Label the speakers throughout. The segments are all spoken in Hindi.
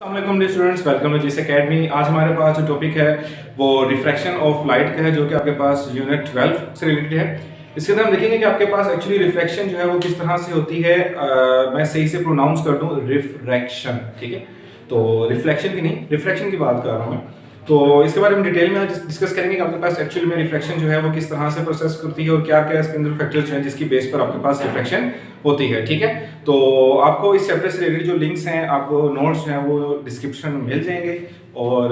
Speaker 1: अस्सलाम students, welcome to GS academy. आज हमारे पास जो टॉपिक है वो रिफ्रैक्शन ऑफ लाइट का है, जो कि आपके पास यूनिट 12 से रिलेटेड है। इसके अंदर हम देखेंगे कि आपके पास एक्चुअली रिफ्रैक्शन जो है वो किस तरह से होती है। मैं सही से प्रोनाउंस कर दूं, रिफ्रैक्शन, ठीक है। तो रिफ्लेक्शन की नहीं, रिफ्रैक्शन की बात कर रहा हूँ मैं। तो इसके बारे में डिटेल में आज डिस्कस करेंगे कि आपके पास एक्चुअली में रिफ्लेक्शन जो है वो किस तरह से प्रोसेस करती है और क्या क्या इसके अंदर फैक्टर्स हैं जिसकी बेस पर आपके पास रिफ्लेक्शन होती है, ठीक है। तो आपको इस चैप्टर से रिलेटेड जो लिंक्स हैं, आपको नोट्स हैं, वो डिस्क्रिप्शन में मिल जाएंगे और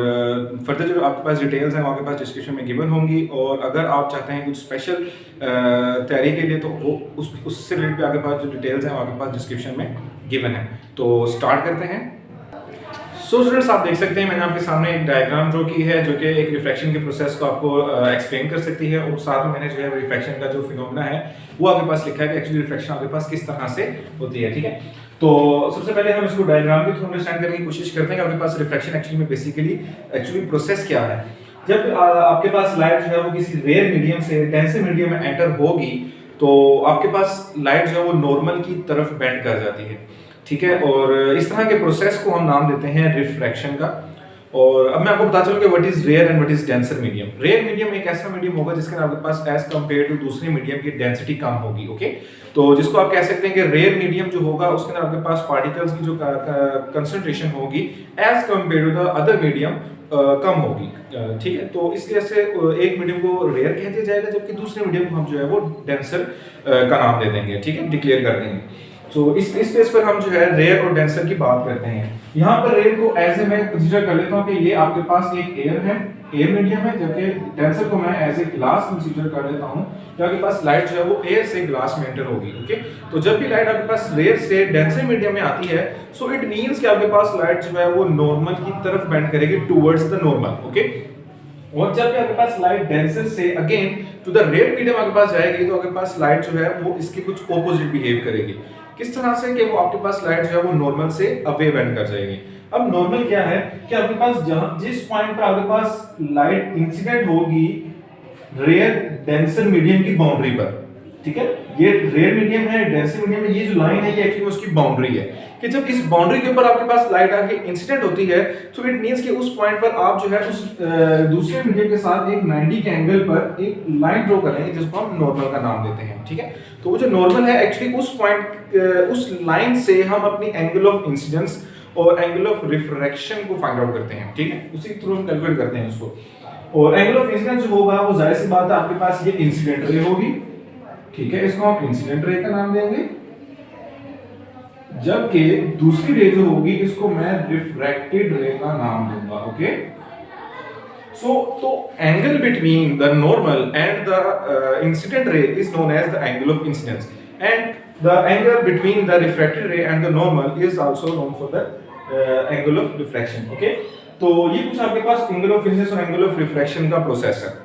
Speaker 1: फर्दर जो आपके पास डिटेल्स हैं वो आपके पास डिस्क्रिप्शन में गिवन होंगी। और अगर आप चाहते हैं कुछ स्पेशल तैयारी के लिए तो वो उससे रिलेटेड आपके पास जो डिटेल्स हैं वो आपके पास डिस्क्रिप्शन में गिवन है। तो स्टार्ट करते हैं। सो स्टूडेंट्स, आप देख सकते हैं मैंने आपके सामने एक डायग्राम ड्रॉ की है जो कि एक रिफ्लेक्शन के प्रोसेस को आपको एक्सप्लेन कर सकती है। और साथ में मैंने जो है रिफ्लेक्शन का जो फिनोमेना है वो आपके पास लिखा है कि एक्चुअली रिफ्लेक्शन आपके पास किस तरह से होती है, ठीक है। तो सबसे पहले हम इसको डायग्राम के थ्रू अंडरस्टैंड करने की कोशिश करते हैं कि आपके पास रिफ्लेक्शन एक्चुअली में बेसिकली एक्चुअली प्रोसेस क्या है। जब आपके पास लाइट जो है वो किसी रेयर मीडियम से डेंसर मीडियम में एंटर होगी तो आपके पास लाइट जो है वो नॉर्मल की तरफ बेंड कर जाती है, ठीक है। और इस तरह के प्रोसेस को हम नाम देते हैं रिफ्रैक्शन का। और अब मैं आपको बता चलूं कि what is rare and what is denser medium. Rare medium एक ऐसा मीडियम होगा जिसके अंदर आपके पास एज कंपेयर टू दूसरे मीडियम की डेंसिटी कम होगी, ओके। तो जिसको आप कह सकते हैं कि रेयर मीडियम जो होगा उसके अंदर आपके पास पार्टिकल्स की जो कंसंट्रेशन होगी as compare to the other medium कम होगी, ठीक है। तो इसलिए से एक मीडियम को रेयर कह दिया जाएगा जबकि दूसरे मीडियम को हम जो है वो डेंसर का नाम दे देंगे, ठीक है, डिक्लेयर कर देंगे। तो इस बेस पर हम जो है रेयर और डेंसर की बात करते हैं। यहाँ पर रेयर को एज ए मैं कंसीडर कर लेता हूँ कि ये आपके पास एक एयर है, एयर मीडियम है, जबकि डेंसर को मैं एज ए ग्लास कंसीडर कर लेता हूँ कि आपके पास लाइट जो है वो एयर से ग्लास में एंटर होगी, ओके। तो जब भी लाइट आपके पास रेयर से डेंसर मीडियम में आती है सो इट मींस कि आपके पास लाइट जो है वो नॉर्मल की तरफ बेंड करेगी टुवर्ड्स द नॉर्मल, ओके। और जब भी आपके पास लाइट डेंसर से again to the rare medium आपके पास जाएगी तो आपके पास लाइट जो है वो इसके कुछ ऑपोजिट बिहेव करेगी। किस तरह से कि वो आपके पास लाइट जो है वो नॉर्मल से अवे बेंड कर जाएगी। अब नॉर्मल क्या है कि आपके पास जहां जिस पॉइंट पर आपके पास लाइट इंसिडेंट होगी रेयर डेंसर मीडियम की बाउंड्री पर, ठीक है। ये रेयर मीडियम है, डेंसर मीडियम है, ये जो लाइन है ये एक्चुअली उसकी बाउंड्री है कि जब इस बाउंड्री के ऊपर आपके पास लाइट आके इंसिडेंट होती है तो इट मींस कि उस पॉइंट पर आप जो है उस दूसरे मीडियम के साथ एक 90 के एंगल पर एक लाइन ड्रॉ करेंगे जिसको हम नॉर्मल का नाम देते हैं, ठीक है। तो वो जो नॉर्मल है एक्चुअली उस पॉइंट उस लाइन से हम अपनी एंगल ऑफ इंसिडेंस और एंगल ऑफ रिफ्रैक्शन को फाइंड आउट करते हैं, ठीक है। उसी थ्रू हम कैलकुलेट करते हैं उसको। और एंगल ऑफ इंसिडेंस जो होगा वो जाहिर सी बात है आपके पास ये इंसिडेंट रे होगी, ठीक है, इसको हम इंसिडेंट रे का नाम देंगे। जबकि दूसरी रे जो होगी इसको मैं रिफ्रैक्टेड रे का नाम दूंगा, ओके। तो angle between the normal and the incident ray is known as the angle of incidence and the angle between the refracted ray and the normal is also known for the angle of refraction, okay. तो ये कुछ आपके पास एंगल ऑफ इंसिडेंस और एंगल ऑफ रिफ्रैक्शन का प्रोसेस है।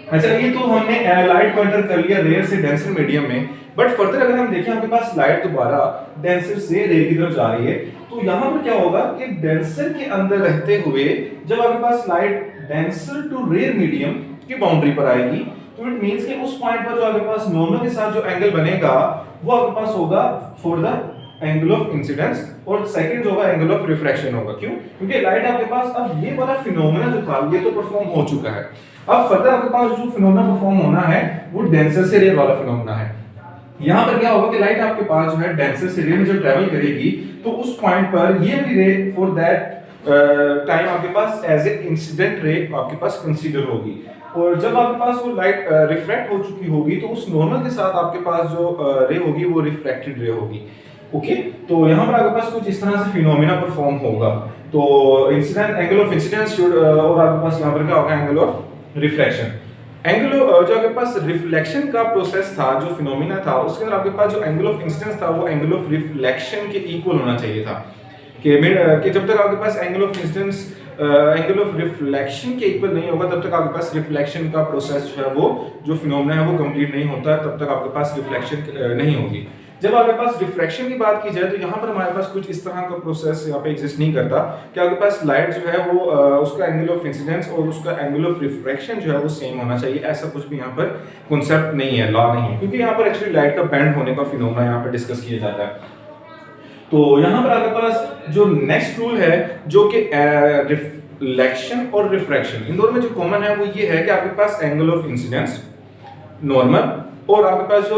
Speaker 1: अच्छा, ये तो हमने लाइट को एंटर कर लिया रेयर से डेंसर मीडियम में, बट फर्दर अगर हम देखें आपके पास लाइट दोबारा डेंसर से रेयर की तरफ जा रही है तो यहाँ पर क्या होगा कि डेंसर के अंदर रहते हुए जब आपके पास light denser to rarer medium की बाउंड्री पर आएगी तो इट मींस कि उस पॉइंट पर जो आपके पास नॉर्मल के साथ जो एंगल बनेगा वो आपके पास होगा for the angle of incidence और सेकंड जो होगा एंगल ऑफ रिफ्रैक्शन होगा। क्यों? क्योंकि लाइट आपके पास अब ये वाला फिनोमेना जो था ये तो परफॉर्म हो चुका है। अब फर्दर आपके पास जो फिनोमेना परफॉर्म होना है वो डेंसर से रेयर वाला फिनोमेना है। यहाँ पर क्या होगा कि लाइट आपके पास जो है डेंसर से रेयर में जब ट्रैवल करेगी तो उस पॉइंट पर ये वाली रे फॉर दैट टाइम आपके पास एज ए इंसिडेंट रे आपके पास कंसीडर होगी। और जब आपके पास वो लाइट रिफ्रैक्ट हो चुकी होगी तो उस नॉर्मल के साथ आपके पास जो रे होगी वो रिफ्रैक्टेड रे होगी, ओके। तो यहाँ पर आपके पास कुछ इस तरह से फिनोमेना परफॉर्म होगा। तो इंसिडेंट एंगल ऑफ इंसिडेंस और आपके पास यहाँ पर क्या होगा एंगल ऑफ रिफ्रैक्शन। एंगल जो आपके पास रिफ्लेक्शन का प्रोसेस था जो फिनोमेना था उसके अंदर आपके पास जो एंगल ऑफ इंसिडेंस था वो एंगल ऑफ रिफ्लेक्शन के इक्वल होना चाहिए था कि जब तक आपके पास angle of incidence angle of reflection के इक्वल नहीं होगा तब तक आपके पास रिफ्लेक्शन का प्रोसेस जो है वो जो फिनोमेना है वो कंप्लीट नहीं होता, तब तक आपके पास रिफ्लेक्शन नहीं होगी। जब आपके पास रिफ्रैक्शन की बात की जाए तो यहाँ पर हमारे पास कुछ इस तरह का प्रोसेस यहाँ पे एग्जिस्ट नहीं करता कि आपके पास लाइट जो है वो उसका एंगल ऑफ इंसिडेंस और उसका एंगल ऑफ रिफ्रैक्शन जो है वो सेम होना चाहिए। ऐसा कुछ भी यहाँ पर कॉन्सेप्ट नहीं है, लॉ नहीं है, क्योंकि यहाँ पर एक्चुअली लाइट का बेंड होने का फिनोमेना यहाँ पर डिस्कस किया जाता है। तो यहाँ पर आपके पास जो नेक्स्ट रूल है जो कि रिफ्लेक्शन और रिफ्रैक्शन इन दोनों में जो कॉमन है वो ये है कि आपके पास एंगल ऑफ इंसिडेंस नॉर्मल और आपके पास जो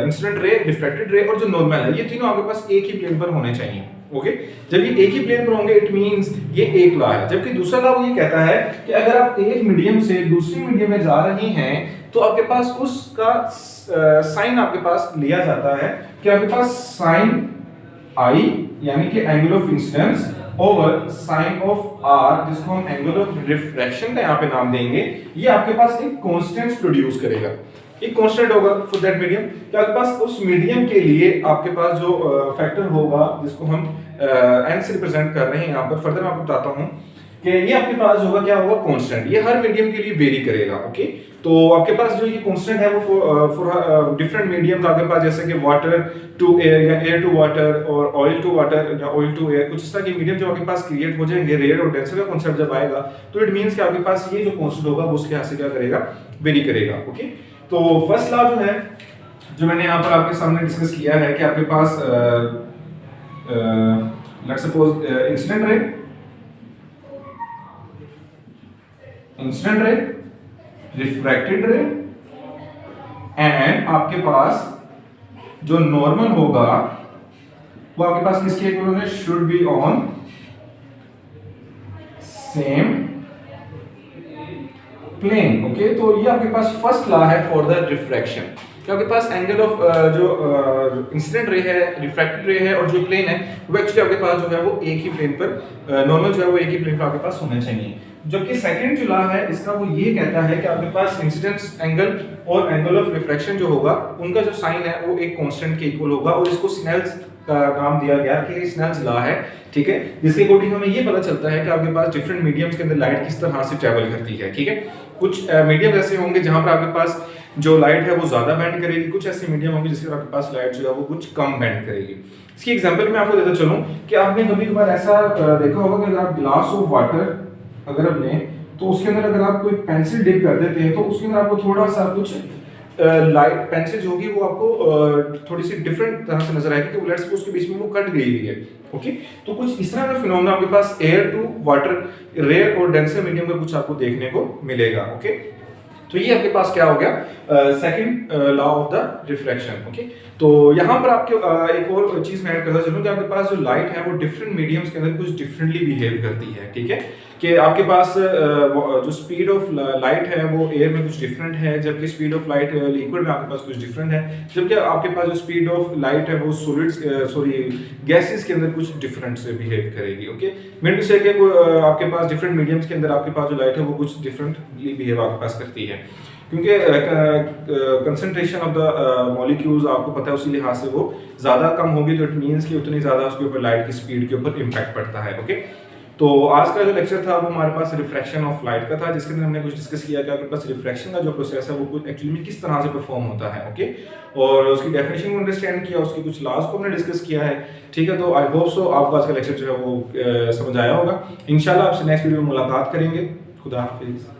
Speaker 1: इंसिडेंट रे, रिफ्लेक्टेड रे और जो नॉर्मल है, ये तीनों आपके पास एक ही प्लेन पर होने चाहिए। ओके, जब ये एक ही प्लेन पर होंगे इट मींस ये एक लॉ है। जबकि दूसरा लॉ ये कहता है कि अगर आप एक मीडियम से दूसरी मीडियम में जा रही हैं तो आपके पास उसका साइन आपके पास लिया जाता है कि आपके पास साइन आई यानी कि angle of incidence over sine of r, जिसको हम एंगल ऑफ रिफ्रैक्शन का यहाँ पे नाम देंगे, ये आपके पास एक कांस्टेंट प्रोड्यूस करेगा। एक कांस्टेंट होगा फॉर दैट मीडियम कि आपके पास उस मीडियम के लिए आपके पास जो फैक्टर होगा जिसको हम n से रिप्रेजेंट कर रहे हैं यहाँ पर, फर्दर मैं आपको बताता हूँ कि ये आपके पास होगा क्या होगा कांस्टेंट। ये हर मीडियम के लिए वेरी करेगा। ओके, तो आपके पास जो ये कांस्टेंट है वो फॉर डिफरेंट मीडियम्स आपके पास जैसे कि वाटर टू एयर या एयर टू वाटर और ऑयल टू वाटर या ऑयल टू एयर, कुछ इस तरह के मीडियम जो आपके पास क्रिएट हो जाएंगे, रेयर और डेंसर का कांसेप्ट जब आएगा तो इट मींस कि आपके पास ये जो कांस्टेंट होगा वो उसके यहाँ से क्या करेगा, वेरी करेगा। ओके, तो फर्स्ट लॉ जो है जो मैंने यहाँ पर आपके सामने डिस्कस किया है कि आपके पास let's suppose incident ray, refracted ray and आपके पास जो नॉर्मल होगा वो आपके पास किसके इक्वल है, should be on same plane. Okay, तो ये आपके पास फर्स्ट लॉ है फॉर द रिफ्रैक्शन कि आपके पास एंगल ऑफ जो इंसिडेंट रे है, रिफ्रैक्टेड रे है और जो प्लेन है वो एक्चुअली आपके पास जो है वो एक ही प्लेन पर नॉर्मल जो है वो एक ही प्लेन पर आपके पास होने चाहिए। जबकि सेकंड जो लॉ है इसका वो ये कहता है कि आपके पास इंसिडेंस एंगल और एंगल ऑफ रिफ्रैक्शन जो होगा उनका जो साइन है वो एक कांस्टेंट के इक्वल होगा और इसको स्नेल्स का नाम दिया गया कि स्नेल्स लॉ है। ठीक है, जिसके अकॉर्डिंग हमें ये पता चलता है कि आपके पास डिफरेंट मीडियम्स के अंदर लाइट किस तरह से ट्रैवल करती है। ठीक है, कुछ मीडियम ऐसे होंगे जहां पर आपके पास जो लाइट है वो ज्यादा बेंड करेगी, कुछ ऐसे मीडियम होंगे जिसके आपके पास लाइट जो है वो कुछ कम बेंड करेगी। इसकी एग्जांपल मैं आपको देता चलूं कि आपने कभी कभार ऐसा देखा होगा कि अगर आप ग्लास ऑफ वाटर अगर आप लें तो उसके अंदर अगर आप कोई पेंसिल डिप कर देते हैं तो उसके अंदर आपको थोड़ा सा कुछ लाइट पेंसिल जो होगी वो आपको थोड़ी सी डिफरेंट तरह से नजर आएगी कि वो लेट्स उसके बीच में वो कट गई हुई है। ओके, तो कुछ इस तरह का फिनोमेना आपके पास एयर टू वाटर, रेयर और डेंसर मीडियम का कुछ आपको देखने को मिलेगा। ओके, तो ये आपके पास क्या हो गया, second law of the refraction. Okay, तो यहाँ पर आपके एक और चीज मैं ऐड करता चलूं कि आपके पास जो लाइट है वो डिफरेंट मीडियम्स के अंदर कुछ डिफरेंटली बिहेव करती है। ठीक है, कि आपके पास जो स्पीड ऑफ लाइट है वो एयर में कुछ डिफरेंट है, जबकि स्पीड ऑफ लाइट लिक्विड में आपके पास कुछ डिफरेंट है, जबकि आपके पास जो स्पीड ऑफ लाइट है वो सॉलिड्स गैसेस के अंदर कुछ डिफरेंट से बिहेव करेगी। ओके, मीन टू से कि आपके पास डिफरेंट मीडियम्स के अंदर आपके पास जो लाइट है वो कुछ डिफरेंटली बिहेव आपके पास करती है, क्योंकि कंसंट्रेशन ऑफ द मॉलिक्यूल्स आपको पता है उसी लिहाज से वो ज़्यादा कम होगी, तो इट मीन्स कि उतनी ज़्यादा उसके ऊपर लाइट की स्पीड के ऊपर इम्पैक्ट पड़ता है। ओके, तो आज का जो लेक्चर था वो हमारे पास रिफ्रैक्शन ऑफ लाइट का था, जिसके अंदर हमने कुछ डिस्कस किया कि आपके पास रिफ्रैक्शन का जो प्रोसेस है वो कुछ एक्चुअली में किस तरह से परफॉर्म होता है। ओके, और उसकी डेफिनेशन को अंडरस्टैंड किया, उसके कुछ लॉज को हमने डिस्कस किया है। ठीक है, तो आई होप सो आपको आज का लेक्चर जो है वो समझ आया होगा। इंशाल्लाह आपसे नेक्स्ट वीडियो में मुलाकात करेंगे। खुदा हाफिज़।